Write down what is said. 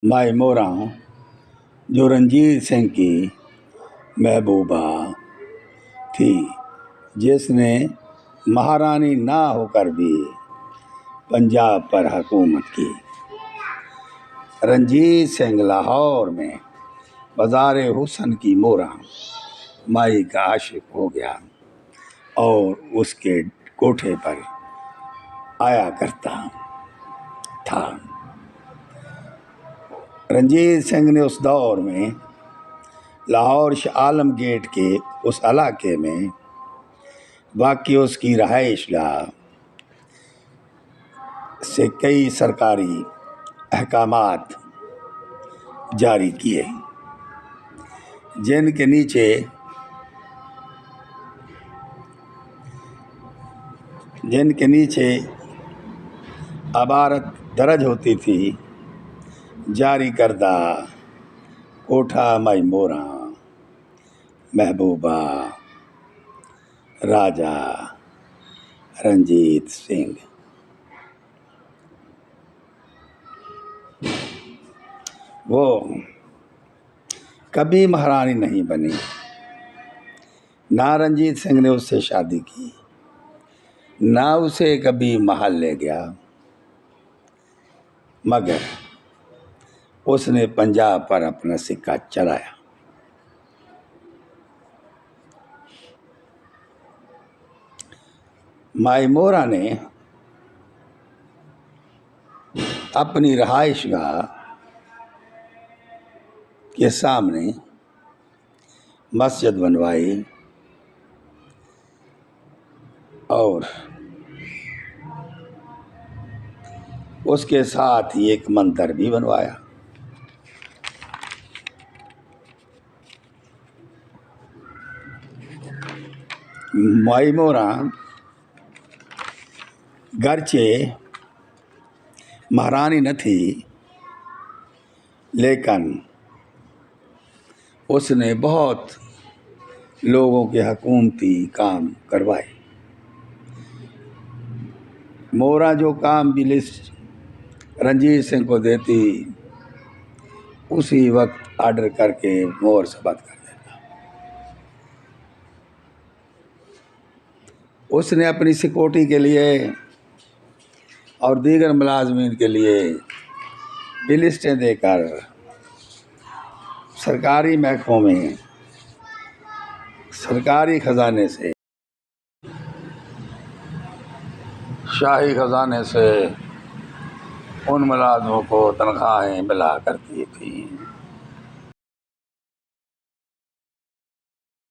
माई मोरा जो रंजीत सिंह की महबूबा थी, जिसने महारानी ना होकर भी पंजाब पर हुकूमत की। रंजीत सिंह लाहौर में बाज़ार हुसन की मोरा माई का आशिक हो गया और उसके कोठे पर आया करता था। रंजीत सिंह ने उस दौर में लाहौर शाह आलम गेट के उस इलाके में वाक़ई उसकी रहाइशगाह से कई सरकारी अहकामात जारी किए, जिनके नीचे इबारत दर्ज होती थी, जारी करदा कोठा माई मोरा महबूबा राजा रंजीत सिंह। वो कभी महारानी नहीं बनी, ना रंजीत सिंह ने उससे शादी की, ना उसे कभी महल ले गया, मगर उसने पंजाब पर अपना सिक्का चलाया। माई मोरा ने अपनी रहाइशगाह के सामने मस्जिद बनवाई और उसके साथ ही एक मंदिर भी बनवाया। माई मोरा गरचे महारानी न थी, लेकिन उसने बहुत लोगों के हुकूमती काम करवाए। मोरा जो काम भी लिस्ट रंजीत सिंह को देती, उसी वक्त आर्डर करके मोहर सबत कर देता। उसने अपनी सिक्योरिटी के लिए और दीगर मुलाजमीन के लिए भी लिस्टें देकर सरकारी महकमों में सरकारी खजाने से, शाही खजाने से उन मुलाजमों को तनख्वाहें मिला करती थी।